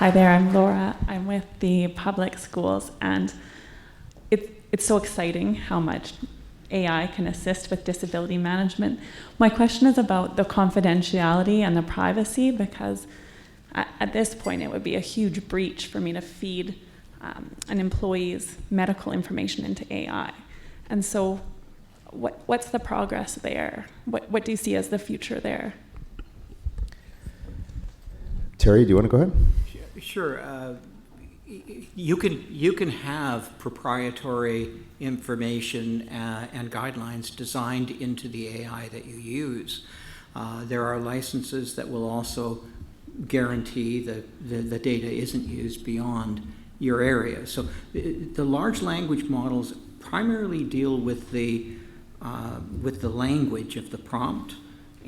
Hi there, I'm Laura. I'm with the public schools, and it's so exciting how much AI can assist with disability management. My question is about the confidentiality and the privacy, because at this point it would be a huge breach for me to feed an employee's medical information into AI. And so what's the progress there? What do you see as the future there? Terry, do you want to go ahead? Sure. You can have proprietary information and guidelines designed into the AI that you use. There are licenses that will also guarantee that the data isn't used beyond your area. So the large language models primarily deal with the language of the prompt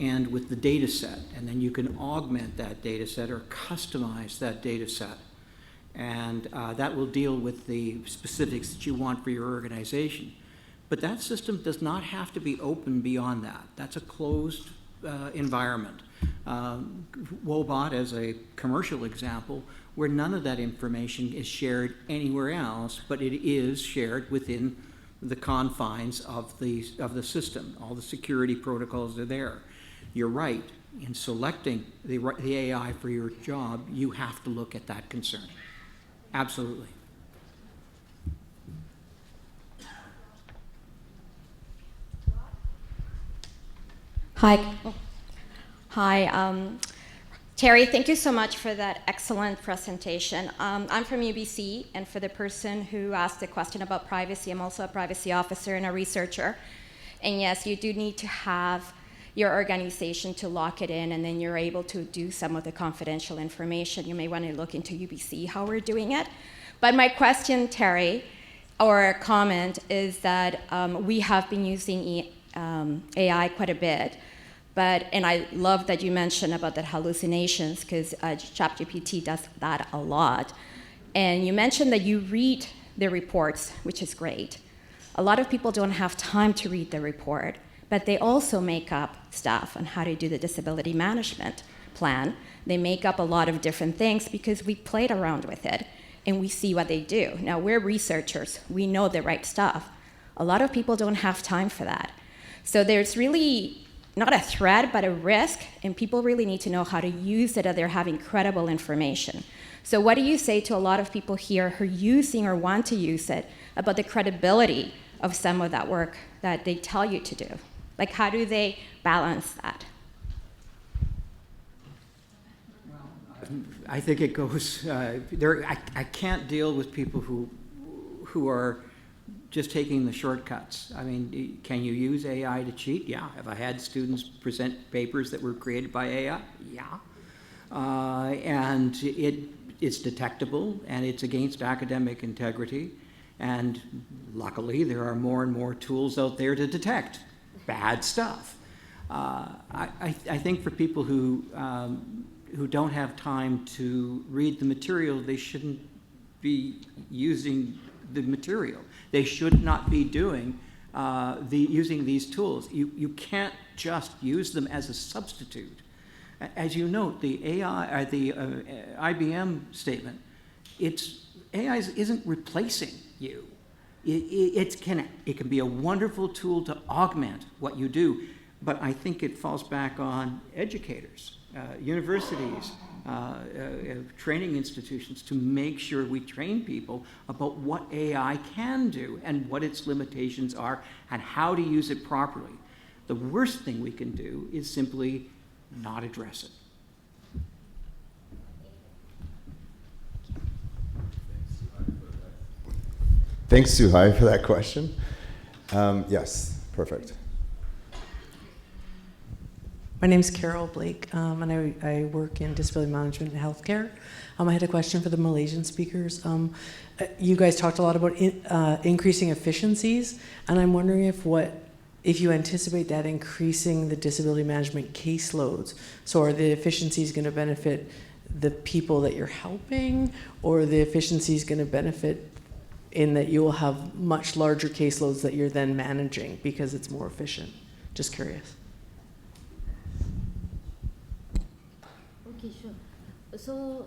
and with the data set, and then you can augment that data set or customize that data set. And that will deal with the specifics that you want for your organization. But that system does not have to be open beyond that. That's a closed environment. Wobot as a commercial example, where none of that information is shared anywhere else, but it is shared within the confines of the system. All the security protocols are there. You're right, in selecting the AI for your job, you have to look at that concern. Absolutely. Hi. Terry, thank you so much for that excellent presentation. I'm from UBC, and for the person who asked the question about privacy, I'm also a privacy officer and a researcher. And yes, you do need to have your organization to lock it in, and then you're able to do some of the confidential information. You may want to look into UBC, how we're doing it. But my question, Terry, or comment, is that we have been using AI quite a bit. And I love that you mentioned about the hallucinations, because ChatGPT does that a lot. And you mentioned that you read the reports, which is great. A lot of people don't have time to read the report, but they also make up stuff on how to do the disability management plan. They make up a lot of different things because we played around with it and we see what they do. Now, we're researchers. We know the right stuff. A lot of people don't have time for that. So there's really not a threat, but a risk, and people really need to know how to use it, or they have incredible information. So what do you say to a lot of people here who are using or want to use it about the credibility of some of that work that they tell you to do? Like, how do they balance that? Well, I think it goes there. I can't deal with people who are just taking the shortcuts. I mean, can you use AI to cheat? Yeah. Have I had students present papers that were created by AI? Yeah. And it's detectable, and it's against academic integrity. And luckily, there are more and more tools out there to detect bad stuff. I think for people who don't have time to read the material, they shouldn't be using the material. They should not be doing using these tools. You can't just use them as a substitute. As you note, the IBM statement, AI isn't replacing you. It can be a wonderful tool to augment what you do, but I think it falls back on educators, universities, training institutions, to make sure we train people about what AI can do and what its limitations are and how to use it properly. The worst thing we can do is simply not address it. Thanks, Suhai, for that question. Yes, perfect. My name's Carol Blake, and I work in disability management and healthcare. I had a question for the Malaysian speakers. You guys talked a lot about increasing efficiencies, and I'm wondering if you anticipate that increasing the disability management caseloads. So are the efficiencies going to benefit the people that you're helping, or are the efficiencies going to benefit in that you will have much larger caseloads that you're then managing because it's more efficient? Just curious. Okay, sure. So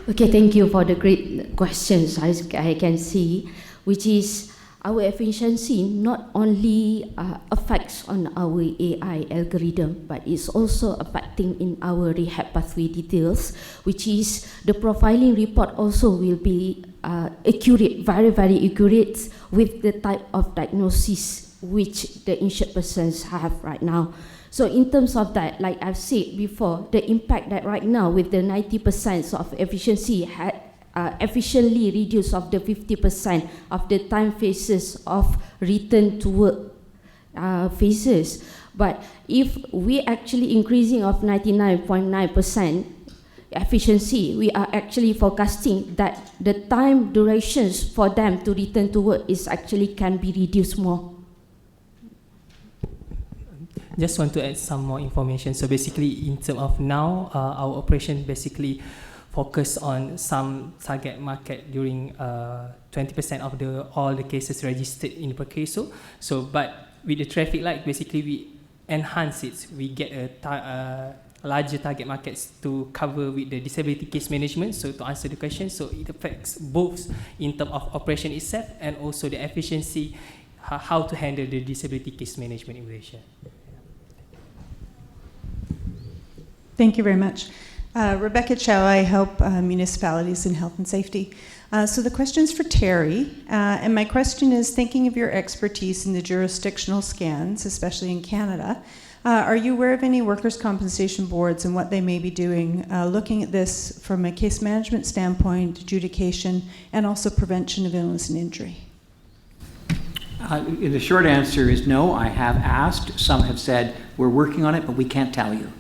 Okay, thank you for the great questions I can see, which is our efficiency not only affects on our AI algorithm, but it's also affecting in our rehab pathway details, which is the profiling report also will be accurate, very, very accurate with the type of diagnosis which the insured persons have right now. So in terms of that, like I've said before, the impact that right now with the 90% of efficiency had efficiently reduced of the 50% of the time phases of return to work phases. But if we actually increasing of 99.9% efficiency, we are actually forecasting that the time durations for them to return to work is actually can be reduced more. Just want to add some more information. So basically, in terms of now, our operation basically focus on some target market during 20% of all the cases registered in per case. So, but with the traffic light, basically we enhance it. We get a larger target markets to cover with the disability case management. So to answer the question, so it affects both in terms of operation itself and also the efficiency, how to handle the disability case management in Malaysia. Thank you very much. Rebecca Chow, I help municipalities in health and safety. So the question's for Terry, and my question is, thinking of your expertise in the jurisdictional scans, especially in Canada, are you aware of any workers' compensation boards and what they may be doing, looking at this from a case management standpoint, adjudication, and also prevention of illness and injury? The short answer is no. I have asked. Some have said, we're working on it, but we can't tell you.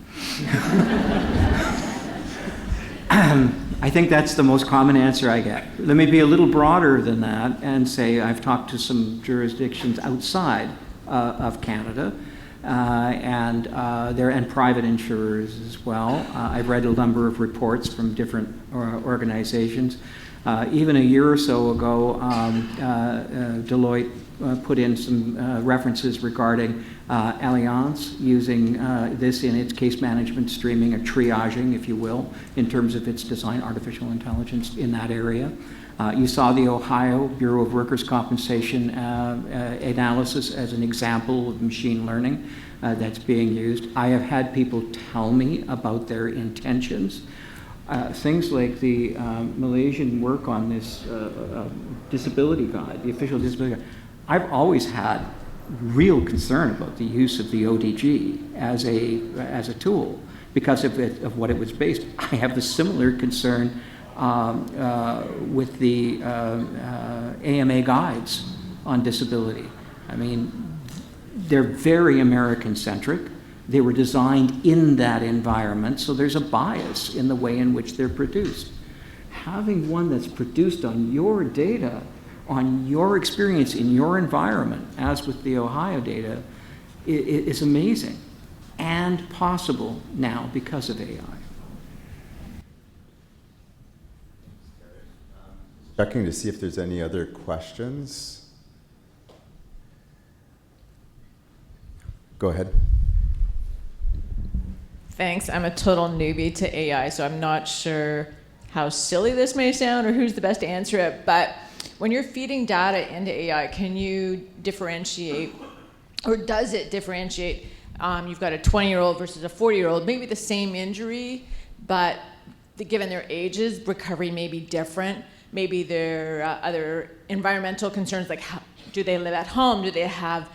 I think that's the most common answer I get. Let me be a little broader than that and say I've talked to some jurisdictions outside of Canada and private insurers as well. I've read a number of reports from different organizations. Even a year or so ago, Deloitte put in some references regarding Allianz using this in its case management streaming, or triaging, if you will, in terms of its design, artificial intelligence in that area. You saw the Ohio Bureau of Workers' Compensation analysis as an example of machine learning that's being used. I have had people tell me about their intentions. Things like the Malaysian work on this disability guide, the official disability guide. I've always had real concern about the use of the ODG as a tool because of what it was based. I have the similar concern with the AMA guides on disability. I mean, they're very American-centric. They were designed in that environment, so there's a bias in the way in which they're produced. Having one that's produced on your data, on your experience in your environment, as with the Ohio data, is amazing and possible now because of AI. Checking to see if there's any other questions. Go ahead. Thanks. I'm a total newbie to AI, so I'm not sure how silly this may sound or who's the best to answer it, but when you're feeding data into AI, can you differentiate, or does it differentiate? You've got a 20-year-old versus a 40-year-old, maybe the same injury, but given their ages, recovery may be different. Maybe there are other environmental concerns, like do they live at home? Do they have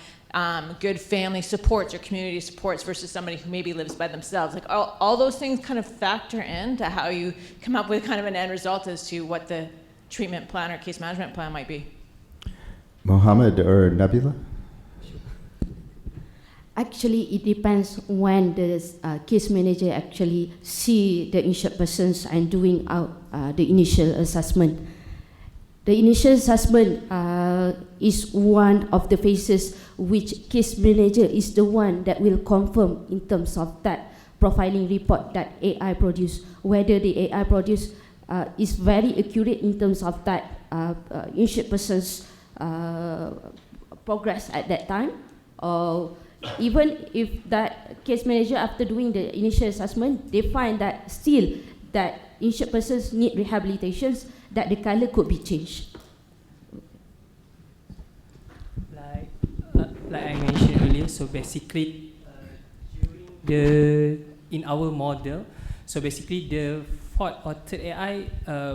good family supports or community supports versus somebody who maybe lives by themselves? Like all those things kind of factor into how you come up with kind of an end result as to what the treatment plan or case management plan might be. Mohammed or Nabila? Actually, it depends when the case manager actually see the insured persons and doing out the initial assessment. The initial assessment is one of the phases which case manager is the one that will confirm in terms of that profiling report that AI produce, whether the AI produce is very accurate in terms of that insured person's progress at that time, or even if that case manager, after doing the initial assessment, they find that still that insured persons need rehabilitations, that the color could be changed. Like I mentioned earlier, so basically in our model, so basically the fourth or third AI,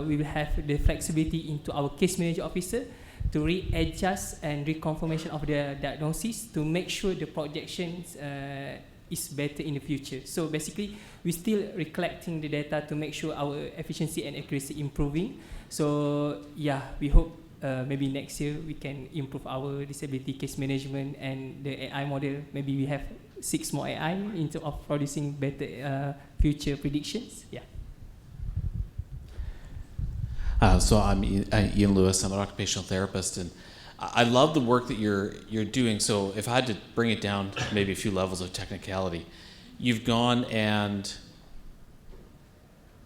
we will have the flexibility into our case manager officer to readjust and reconfirmation of the diagnosis to make sure the projections is better in the future. So basically, we're still recollecting the data to make sure our efficiency and accuracy improving. So yeah, we hope maybe next year we can improve our disability case management and the AI model. Maybe we have 6 more AI in terms of producing better future predictions. Yeah. So I'm Ian Lewis. I'm an occupational therapist, and I love the work that you're doing. So if I had to bring it down to maybe a few levels of technicality, you've gone and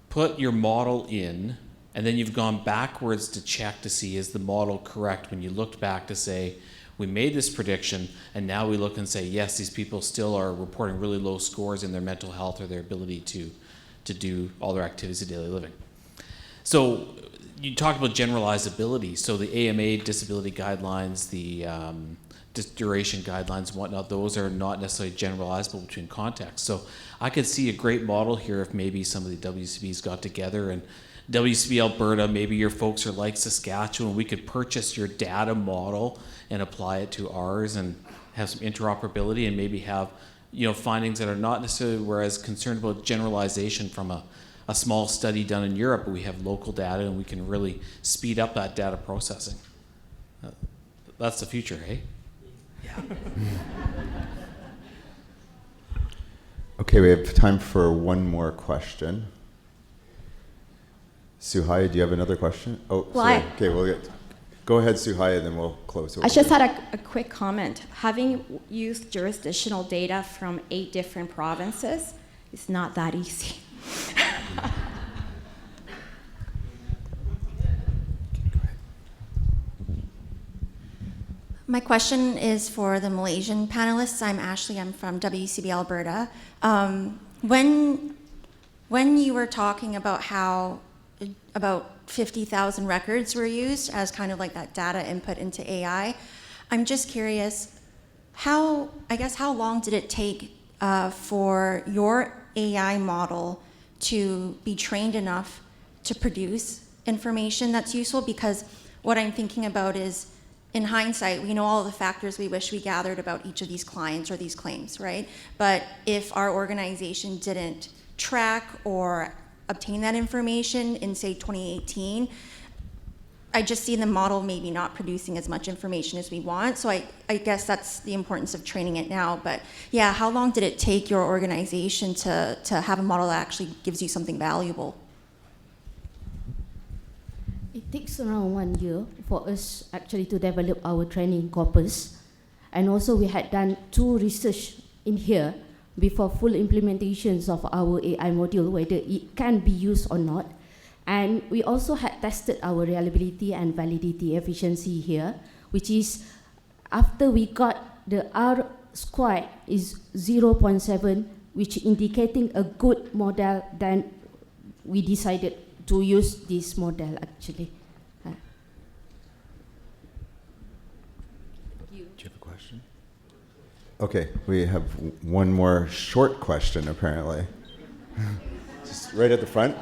put your model in, and then you've gone backwards to check to see is the model correct when you looked back to say, we made this prediction, and now we look and say, yes, these people still are reporting really low scores in their mental health or their ability to do all their activities of daily living. So you talked about generalizability. So the AMA disability guidelines, the duration guidelines and whatnot, those are not necessarily generalizable between contexts. So I could see a great model here if maybe some of the WCBs got together, and WCB Alberta, maybe your folks are like Saskatchewan, we could purchase your data model and apply it to ours and have some interoperability and maybe have findings that are not necessarily, whereas concerned about generalization from a small study done in Europe, but we have local data and we can really speed up that data processing. That's the future, eh? Yeah. Okay, we have time for one more question. Suhaya, do you have another question? Oh, Well, sorry. Okay, go ahead, Suhaya, then we'll close. I just had a quick comment. Having used jurisdictional data from 8 different provinces, it's not that easy. My question is for the Malaysian panelists. I'm Ashley. I'm from WCB Alberta. When you were talking about how about 50,000 records were used as kind of like that data input into AI, I'm just curious, how long did it take for your AI model to be trained enough to produce information that's useful? Because what I'm thinking about is, in hindsight, we know all the factors we wish we gathered about each of these clients or these claims, right? But if our organization didn't track or obtain that information in, say, 2018, I just see the model maybe not producing as much information as we want. So I guess that's the importance of training it now. But yeah, how long did it take your organization to have a model that actually gives you something valuable? It takes around 1 year for us actually to develop our training corpus. And also we had done 2 research in here before full implementations of our AI module, whether it can be used or not. And we also had tested our reliability and validity efficiency here, which is after we got the R squared is 0.7, which indicating a good model, then we decided to use this model actually. Do you have a question? Okay, we have one more short question apparently. Just right at the front.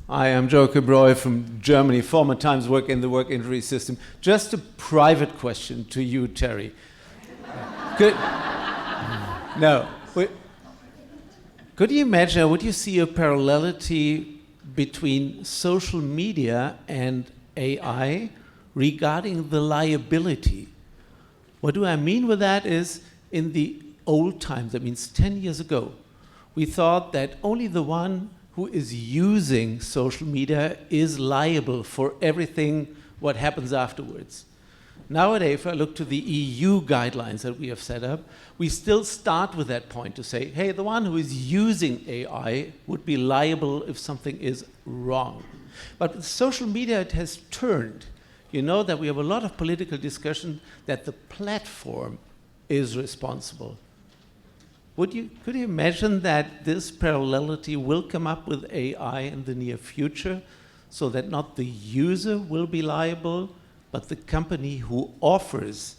Hi, I'm Joe Cabroy from Germany, former Times work in the work injury system. Just a private question to you, Terry. Could you imagine, would you see a parallelity between social media and AI regarding the liability? What do I mean with that is, in the old times, that means 10 years ago, we thought that only the one who is using social media is liable for everything what happens afterwards. Nowadays, if I look to the EU guidelines that we have set up, we still start with that point to say, hey, the one who is using AI would be liable if something is wrong. But with social media, it has turned. You know that we have a lot of political discussion that the platform is responsible. Could you imagine that this parallelity will come up with AI in the near future, so that not the user will be liable, but the company who offers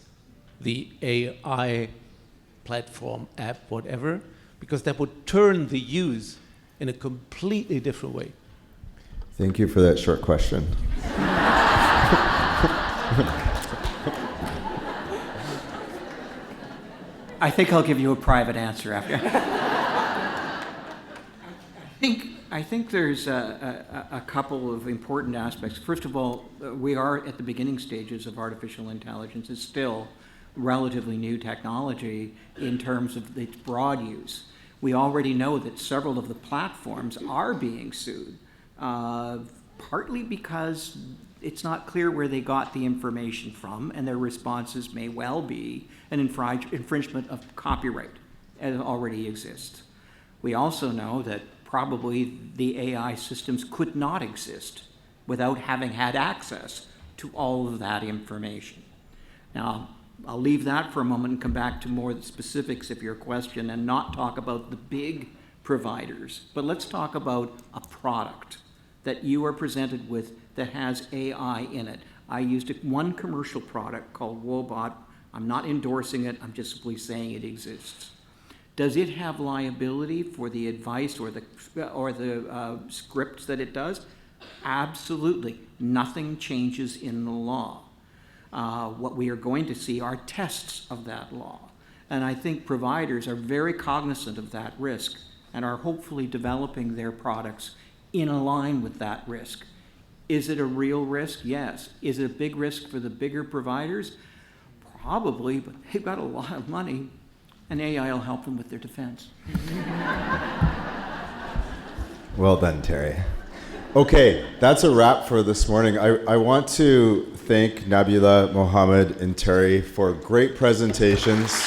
the AI platform, app, whatever, because that would turn the use in a completely different way? Thank you for that short question. I think I'll give you a private answer after. I think there's a couple of important aspects. First of all, we are at the beginning stages of artificial intelligence. It's still relatively new technology in terms of its broad use. We already know that several of the platforms are being sued, partly because it's not clear where they got the information from, and their responses may well be an infringement of copyright as already exists. We also know that probably the AI systems could not exist without having had access to all of that information. Now, I'll leave that for a moment and come back to more the specifics of your question and not talk about the big providers, but let's talk about a product that you are presented with that has AI in it. I used one commercial product called Wobot. I'm not endorsing it, I'm just simply saying it exists. Does it have liability for the advice or the scripts that it does? Absolutely. Nothing changes in the law. What we are going to see are tests of that law. And I think providers are very cognizant of that risk and are hopefully developing their products in line with that risk. Is it a real risk? Yes. Is it a big risk for the bigger providers? Probably, but they've got a lot of money, and AI will help them with their defense. Well done, Terry. Okay, that's a wrap for this morning. I want to thank Nabila, Mohammed, and Terry for great presentations.